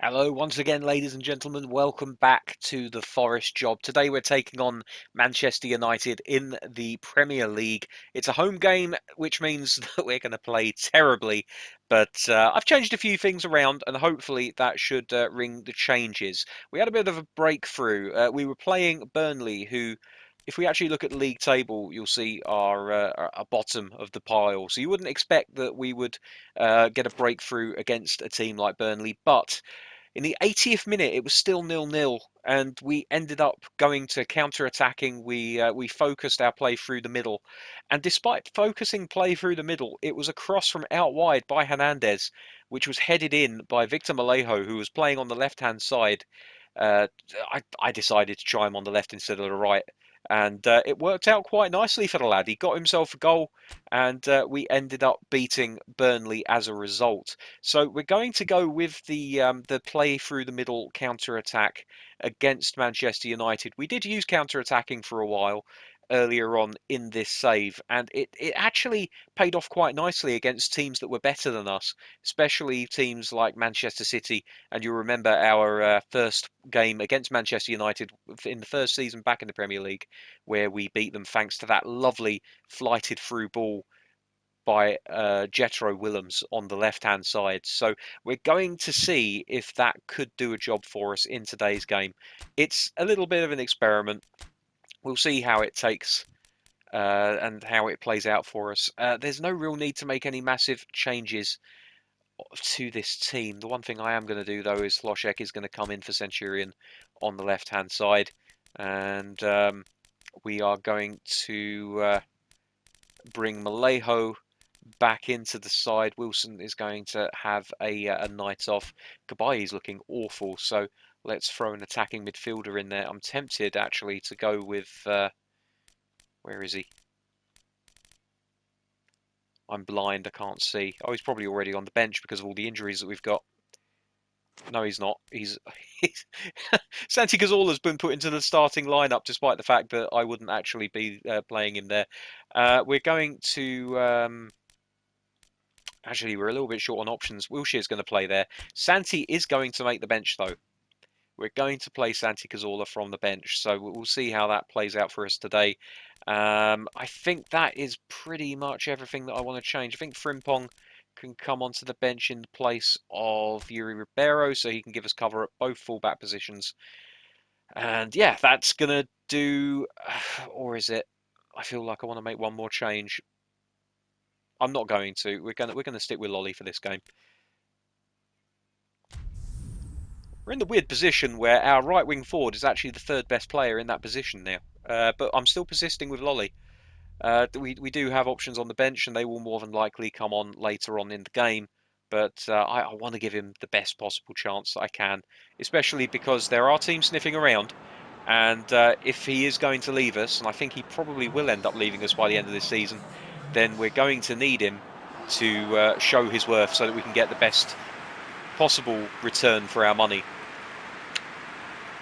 Hello, once again, ladies and gentlemen. Welcome back to the Forest Job. Today we're taking on Manchester United in the Premier League. It's a home game, which means that we're going to play terribly. But I've changed a few things around, and hopefully that should ring the changes. We had a bit of a breakthrough. We were playing Burnley, who, if we actually look at the league table, you'll see are bottom of the pile. So you wouldn't expect that we would get a breakthrough against a team like Burnley, but in the 80th minute, it was still 0-0, and we ended up going to counter-attacking. We focused our play through the middle, and despite focusing play through the middle, it was a cross from out wide by Hernandez, which was headed in by Victor Malejo, who was playing on the left-hand side. Uh, I decided to try him on the left instead of the right, and it worked out quite nicely for the lad. He got himself a goal, and we ended up beating Burnley as a result. So we're going to go with the play through the middle counter attack against Manchester United. We did use counter attacking for a while earlier on in this save, and it actually paid off quite nicely against teams that were better than us, especially teams like Manchester City. And you remember our first game against Manchester United in the first season back in the Premier League, where we beat them thanks to that lovely flighted through ball by Jetro Willems on the left-hand side. So we're going to see if that could do a job for us in today's game. It's a little bit of an experiment. We'll see how it takes and how it plays out for us. There's no real need to make any massive changes to this team. The one thing I am going to do, though, is Hlošek is going to come in for Centurion on the left-hand side. And we are going to bring Malejo back into the side. Wilson is going to have a night off. Kabai is looking awful, so let's throw an attacking midfielder in there. I'm tempted actually to go with where is he? I'm blind, I can't see. Oh, he's probably already on the bench because of all the injuries that we've got. No, he's not. He's Santi Cazorla's been put into the starting lineup, despite the fact that I wouldn't actually be playing him there. We're going to actually, we're a little bit short on options. Wilshire's going to play there. Santi is going to make the bench, though. We're going to play Santi Cazorla from the bench, so we'll see how that plays out for us today. I think that is pretty much everything that I want to change. I think Frimpong can come onto the bench in place of Yuri Ribeiro, so he can give us cover at both fullback positions. And yeah, that's going to do... Or is it? I feel like I want to make one more change. I'm not going to. We're gonna stick with Lolly for this game. We're in the weird position where our right wing forward is actually the third best player in that position now. But I'm still persisting with Lolly. We do have options on the bench, and they will more than likely come on later on in the game. But I want to give him the best possible chance that I can, especially because there are teams sniffing around. And if he is going to leave us, and I think he probably will end up leaving us by the end of this season, then we're going to need him to show his worth so that we can get the best possible return for our money.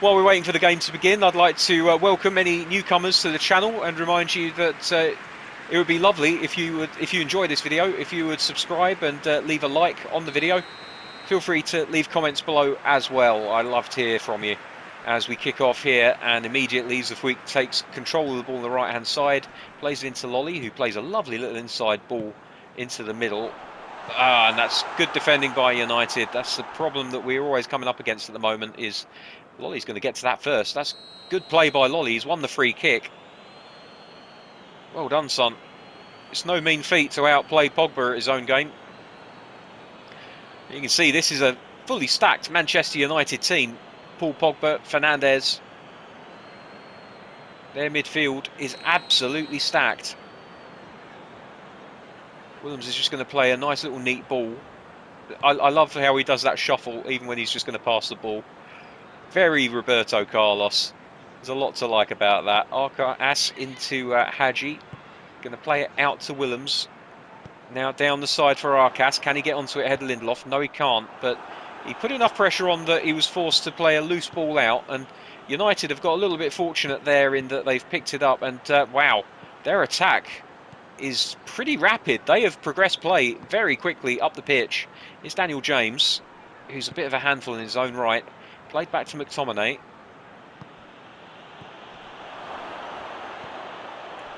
While we're waiting for the game to begin, I'd like to welcome any newcomers to the channel and remind you that it would be lovely if you enjoy this video, if you would subscribe and leave a like on the video. Feel free to leave comments below as well. I'd love to hear from you as we kick off here, and immediately Zafweek takes control of the ball on the right hand side, plays it into Lolly, who plays a lovely little inside ball into the middle. And that's good defending by United. That's the problem that we're always coming up against at the moment, is Lolly's going to get to that first. That's good play by Lolly. He's won the free kick. Well done, son. It's no mean feat to outplay Pogba at his own game. You can see this is a fully stacked Manchester United team. Paul Pogba, Fernandes. Their midfield is absolutely stacked. Williams is just going to play a nice little neat ball. I love how he does that shuffle even when he's just going to pass the ball. Very Roberto Carlos. There's a lot to like about that. Arca into Hadji. Going to play it out to Willems. Now down the side for Arcas. Can he get onto it ahead of Lindelof? No, he can't. But he put enough pressure on that he was forced to play a loose ball out. And United have got a little bit fortunate there in that they've picked it up. And wow, their attack is pretty rapid. They have progressed play very quickly up the pitch. It's Daniel James, who's a bit of a handful in his own right. Played back to McTominay.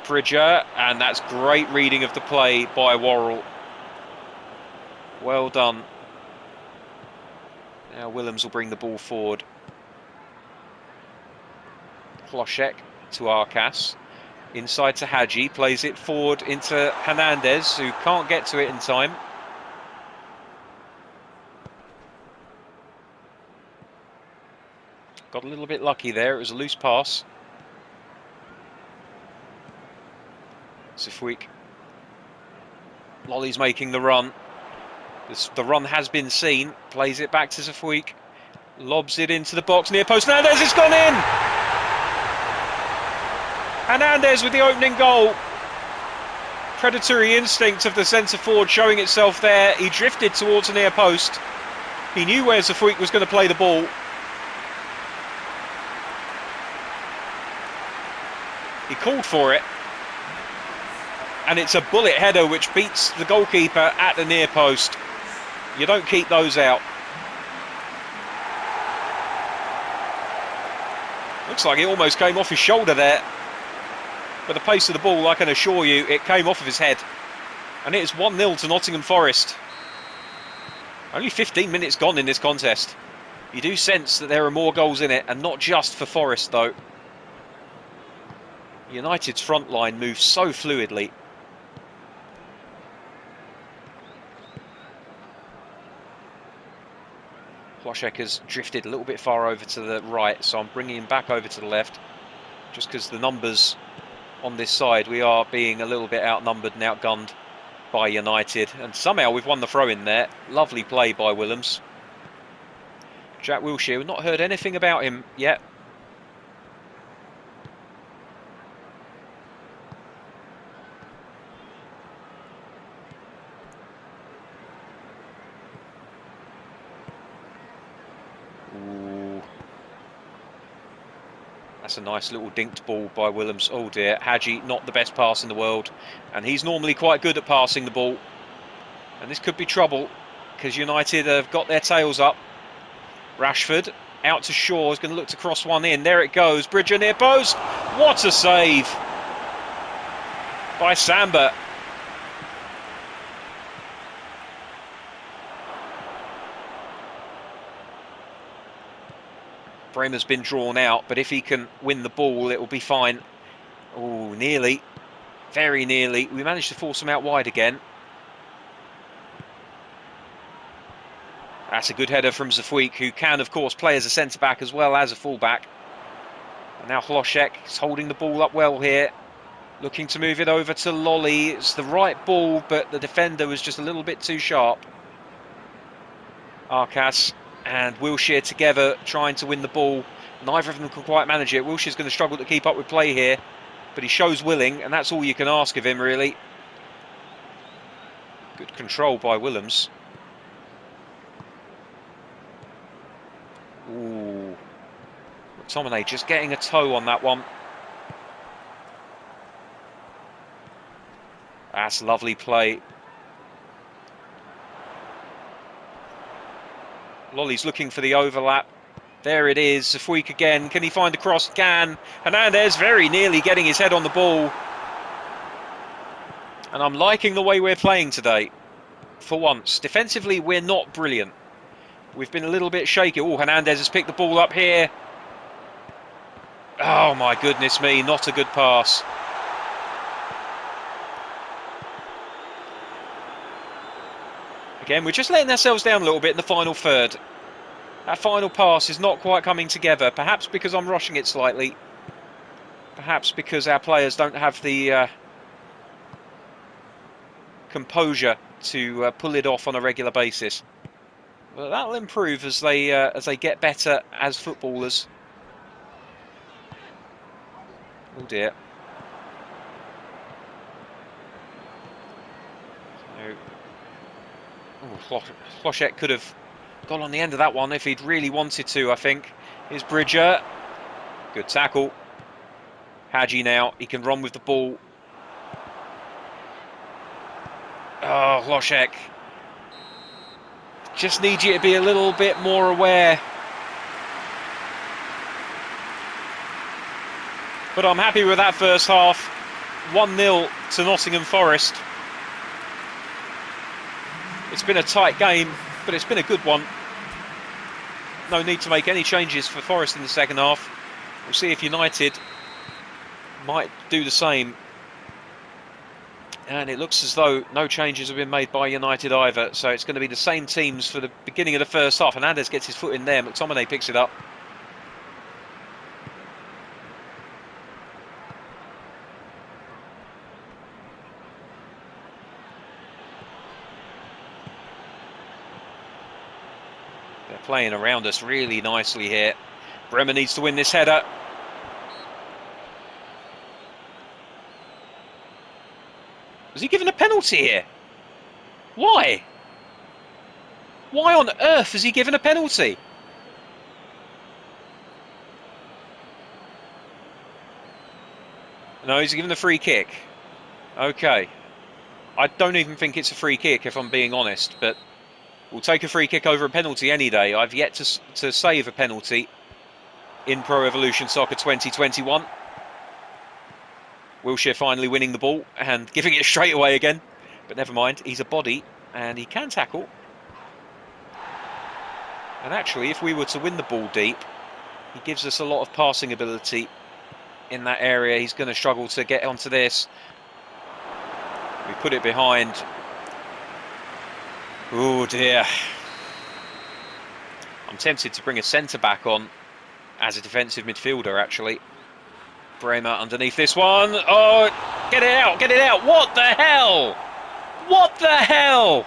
Bridger, and that's great reading of the play by Worrell. Well done. Now Willems will bring the ball forward. Hlošek to Arcas. Inside to Hadji, plays it forward into Hernandez, who can't get to it in time. Got a little bit lucky there, it was a loose pass. Sifweek. Lolly's making the run. The run has been seen. Plays it back to Sifweek. Lobs it into the box near post. Hernandez, it's gone in! Hernandez with the opening goal. Predatory instinct of the centre forward showing itself there. He drifted towards the near post. He knew where Sifweek was going to play the ball. He called for it. And it's a bullet header which beats the goalkeeper at the near post. You don't keep those out. Looks like it almost came off his shoulder there. But the pace of the ball, I can assure you, it came off of his head. And it is 1-0 to Nottingham Forest. Only 15 minutes gone in this contest. You do sense that there are more goals in it, and not just for Forest though. United's front line moves so fluidly. Hlošek has drifted a little bit far over to the right, so I'm bringing him back over to the left. Just because the numbers on this side, we are being a little bit outnumbered and outgunned by United. And somehow we've won the throw in there. Lovely play by Willems. Jack Wilshere, we've not heard anything about him yet. That's a nice little dinked ball by Willems. Oh dear, Hadji, not the best pass in the world. And he's normally quite good at passing the ball. And this could be trouble, because United have got their tails up. Rashford, out to Shaw, is going to look to cross one in. There it goes, Bridger near post. What a save by Samba. Bremer's been drawn out, but if he can win the ball, it will be fine. Oh, nearly. Very nearly. We managed to force him out wide again. That's a good header from Sifweek, who can, of course, play as a centre-back as well as a full-back. And now Hlošek is holding the ball up well here. Looking to move it over to Lolly. It's the right ball, but the defender was just a little bit too sharp. Arcas and Wilshere together trying to win the ball. Neither of them can quite manage it. Wilshere's going to struggle to keep up with play here, but he shows willing, and that's all you can ask of him, really. Good control by Willems. Ooh. McTominay just getting a toe on that one. That's lovely play. Lolly's looking for the overlap. There it is. Sifweek again. Can he find a cross? Can. Hernandez very nearly getting his head on the ball. And I'm liking the way we're playing today. For once. Defensively, we're not brilliant. We've been a little bit shaky. Oh, Hernandez has picked the ball up here. Oh, my goodness me. Not a good pass. Again, we're just letting ourselves down a little bit in the final third. That final pass is not quite coming together. Perhaps because I'm rushing it slightly. Perhaps because our players don't have the composure to pull it off on a regular basis. But that'll improve as they get better as footballers. Oh dear. So, Hlošek could have got on the end of that one if he'd really wanted to, I think. Here's Bridger. Good tackle. Hadji now, he can run with the ball. Oh, Loschek. Just need you to be a little bit more aware. But I'm happy with that first half. 1-0 to Nottingham Forest. It's been a tight game, but it's been a good one. No need to make any changes for Forest in the second half. We'll see if United might do the same. And it looks as though no changes have been made by United either. So it's going to be the same teams for the beginning of the first half. Hernandez gets his foot in there. McTominay picks it up. They're playing around us really nicely here. Bremer needs to win this header. Was he given a penalty here? Why? Why on earth has he given a penalty? No, he's given a free kick. Okay. I don't even think it's a free kick, if I'm being honest, but we'll take a free kick over a penalty any day. I've yet to save a penalty in Pro Evolution Soccer 2021. Wilshere finally winning the ball and giving it straight away again. But never mind, he's a body and he can tackle. And actually, if we were to win the ball deep, he gives us a lot of passing ability in that area. He's going to struggle to get onto this. We put it behind. Oh dear. I'm tempted to bring a centre-back on as a defensive midfielder, actually. Bremer underneath this one. Oh, get it out, get it out. What the hell? What the hell?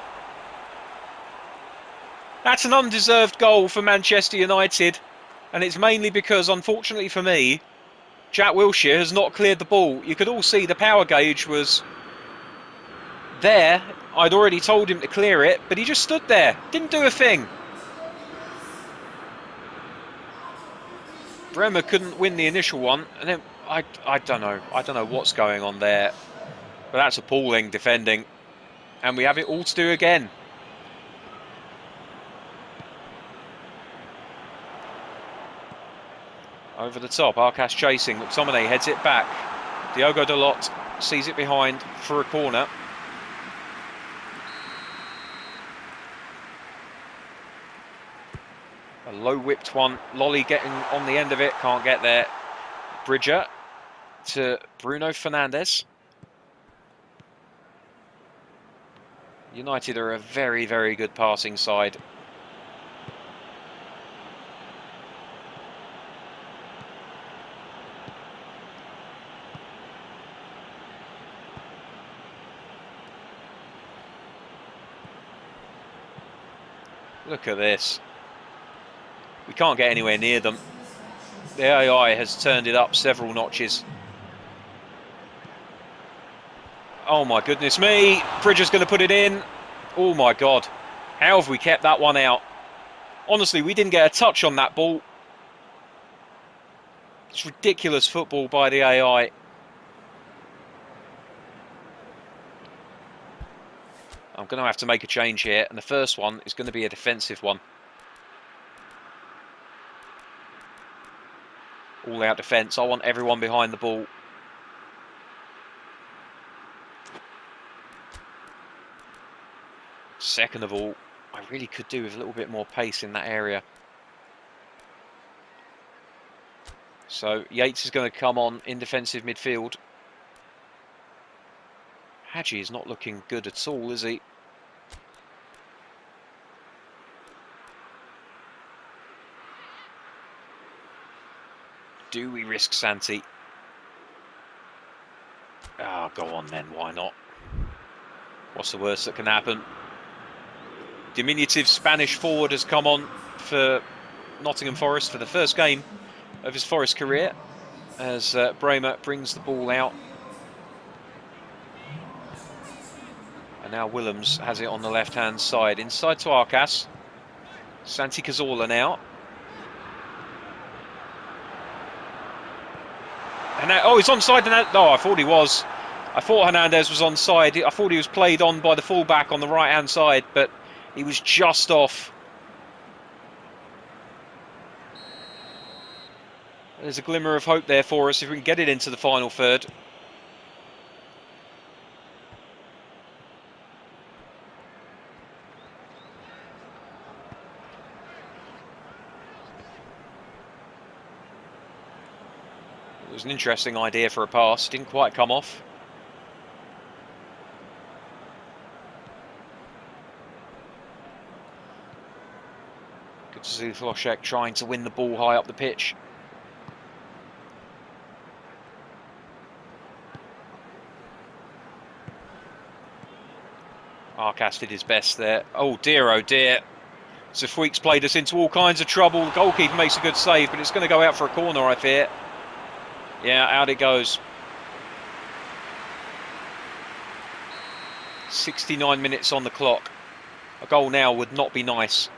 That's an undeserved goal for Manchester United. And it's mainly because, unfortunately for me, Jack Wilshere has not cleared the ball. You could all see the power gauge was there. I'd already told him to clear it, but he just stood there. Didn't do a thing. Bremer couldn't win the initial one, and then I don't know. I don't know what's going on there. But that's appalling defending. And we have it all to do again. Over the top, Arcas chasing. McTominay heads it back. Diogo Dalot sees it behind for a corner. A low whipped one. Lolly getting on the end of it. Can't get there. Bridger to Bruno Fernandes. United are a very, very good passing side. Look at this. We can't get anywhere near them. The AI has turned it up several notches. Oh my goodness me. Bridger's going to put it in. Oh my God. How have we kept that one out? Honestly, we didn't get a touch on that ball. It's ridiculous football by the AI. I'm going to have to make a change here, and the first one is going to be a defensive one. All out defence. I want everyone behind the ball. Second of all, I really could do with a little bit more pace in that area. So Yates is going to come on in defensive midfield. Hadji is not looking good at all, is he? Do we risk Santi? Ah, go on then, why not? What's the worst that can happen? Diminutive Spanish forward has come on for Nottingham Forest for the first game of his Forest career, as Bremer brings the ball out. And now Willems has it on the left-hand side. Inside to Arcas. Santi Cazorla now. And now, oh, he's onside. Oh, I thought he was. I thought Hernandez was onside. I thought he was played on by the fullback on the right-hand side, but he was just off. There's a glimmer of hope there for us if we can get it into the final third. It was an interesting idea for a pass. Didn't quite come off. Good to see Hlošek trying to win the ball high up the pitch. Arcas did his best there. Oh dear. Zafuik's played us into all kinds of trouble. The goalkeeper makes a good save, but it's going to go out for a corner, I fear. Yeah, out it goes. 69 minutes on the clock. A goal now would not be nice.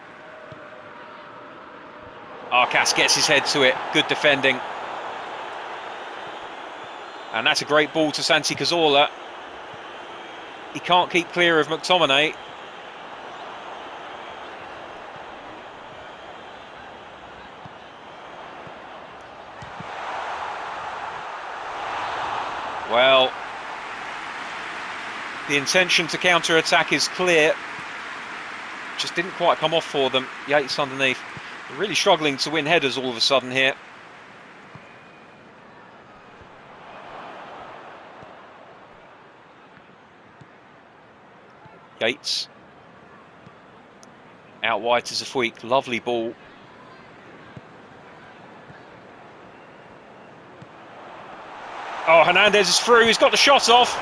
Arcas gets his head to it. Good defending. And that's a great ball to Santi Cazorla. He can't keep clear of McTominay. Well, the intention to counter-attack is clear. Just didn't quite come off for them. Yates underneath. They're really struggling to win headers all of a sudden here. Yates. Out wide to Zafuik. Lovely ball. Oh, Hernandez is through. He's got the shot off.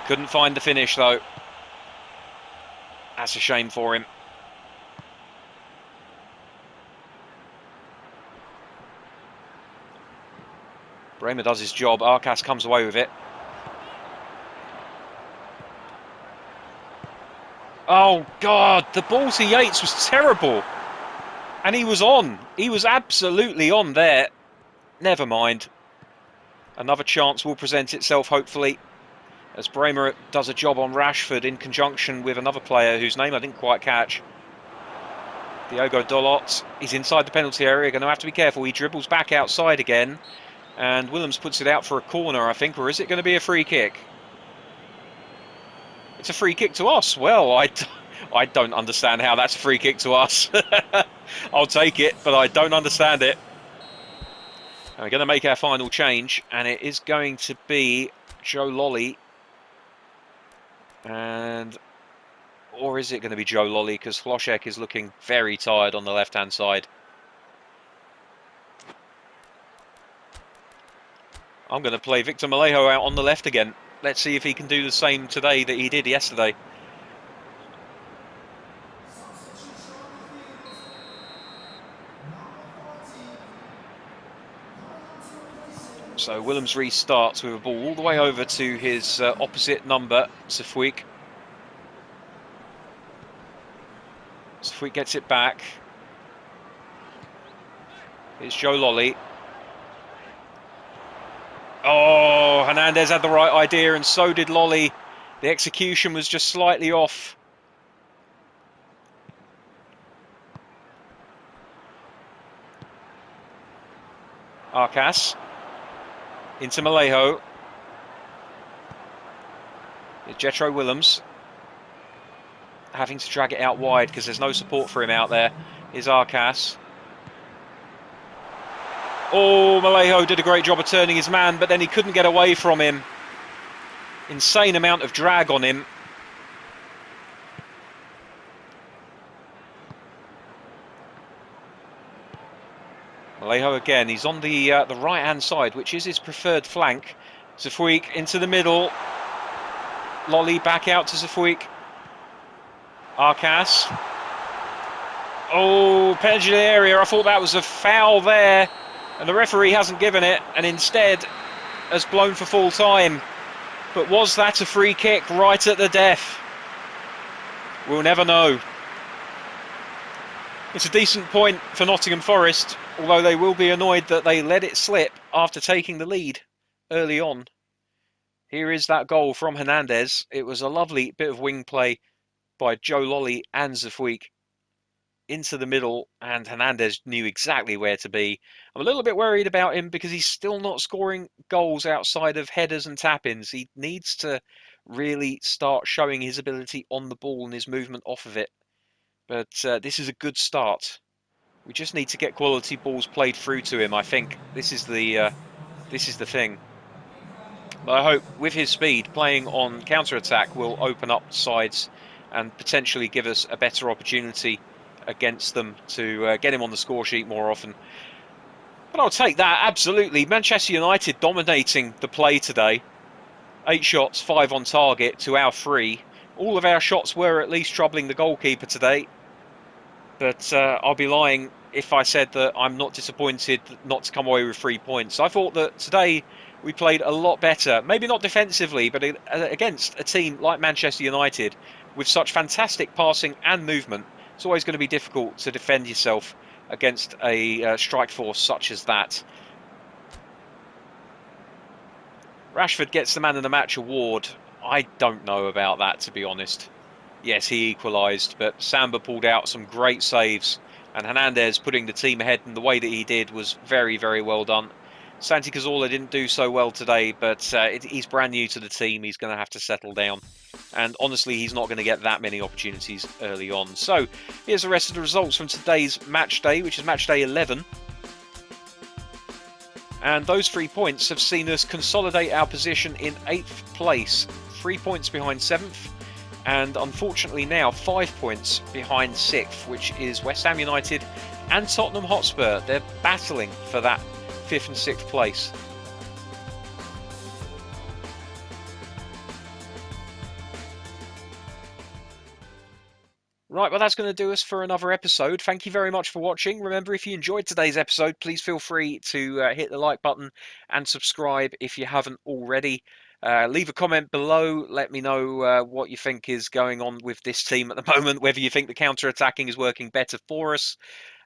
Couldn't find the finish though. That's a shame for him. Bremer does his job. Arcas comes away with it. Oh God, the ball to Yates was terrible. And he was on. He was absolutely on there. Never mind. Another chance will present itself, hopefully, as Bremer does a job on Rashford in conjunction with another player whose name I didn't quite catch. Diogo Dalot. He's inside the penalty area. Going to have to be careful. He dribbles back outside again. And Willems puts it out for a corner, I think. Or is it going to be a free kick? It's a free kick to us. Well, I don't understand how that's a free kick to us. I'll take it, but I don't understand it. We're going to make our final change, and it is going to be Joe Lolly. Or is it going to be Joe Lolly? Because Hlošek is looking very tired on the left-hand side. I'm going to play Victor Mallejo out on the left again. Let's see if he can do the same today that he did yesterday. So Willems restarts with a ball all the way over to his opposite number, Zafuik. Zafuik gets it back. It's Joe Lolly. Oh, Hernandez had the right idea, and so did Lolly. The execution was just slightly off. Arcas. Into Mallejo. Jetro Willems. Having to drag it out wide because there's no support for him out there. Is Arcas. Oh, Mallejo did a great job of turning his man, but then he couldn't get away from him. Insane amount of drag on him. Mallejo again, he's on the right-hand side, which is his preferred flank. Zafuik into the middle. Lolly back out to Zafuik. Arcas. Oh, penalty area. I thought that was a foul there. And the referee hasn't given it, and instead has blown for full time. But was that a free kick right at the death? We'll never know. It's a decent point for Nottingham Forest, although they will be annoyed that they let it slip after taking the lead early on. Here is that goal from Hernandez. It was a lovely bit of wing play by Joe Lolly and Zafweek into the middle, and Hernandez knew exactly where to be. I'm a little bit worried about him because he's still not scoring goals outside of headers and tap-ins. He needs to really start showing his ability on the ball and his movement off of it. But this is a good start. We just need to get quality balls played through to him. I think this is the thing. But I hope with his speed, playing on counter attack will open up sides and potentially give us a better opportunity against them to get him on the score sheet more often. But I'll take that, absolutely. Manchester United dominating the play today. 8 shots, 5 on target to our 3. All of our shots were at least troubling the goalkeeper today. But I'll be lying if I said that I'm not disappointed not to come away with 3 points. I thought that today we played a lot better, maybe not defensively, but against a team like Manchester United with such fantastic passing and movement. It's always going to be difficult to defend yourself against a strike force such as that. Rashford gets the Man of the Match award. I don't know about that, to be honest. Yes, he equalised, but Samba pulled out some great saves, and Hernandez putting the team ahead in the way that he did was very, very well done. Santi Cazorla didn't do so well today, but he's brand new to the team. He's going to have to settle down. And honestly, he's not going to get that many opportunities early on. So here's the rest of the results from today's match day, which is match day 11. And those 3 points have seen us consolidate our position in 8th place, 3 points behind 7th. And unfortunately now 5 points behind 6th, which is West Ham United and Tottenham Hotspur. They're battling for that 5th and 6th place. Right, well, that's going to do us for another episode. Thank you very much for watching. Remember, if you enjoyed today's episode, please feel free to hit the like button and subscribe if you haven't already. Leave a comment below. Let me know what you think is going on with this team at the moment, whether you think the counter-attacking is working better for us.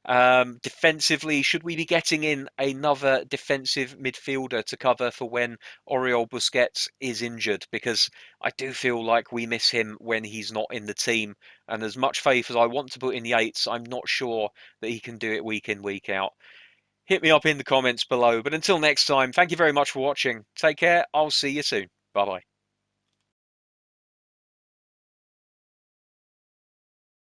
Defensively, should we be getting in another defensive midfielder to cover for when Oriol Busquets is injured? Because I do feel like we miss him when he's not in the team. And as much faith as I want to put in the eights, I'm not sure that he can do it week in, week out. Hit me up in the comments below. But until next time, thank you very much for watching. Take care. I'll see you soon. Bye-bye.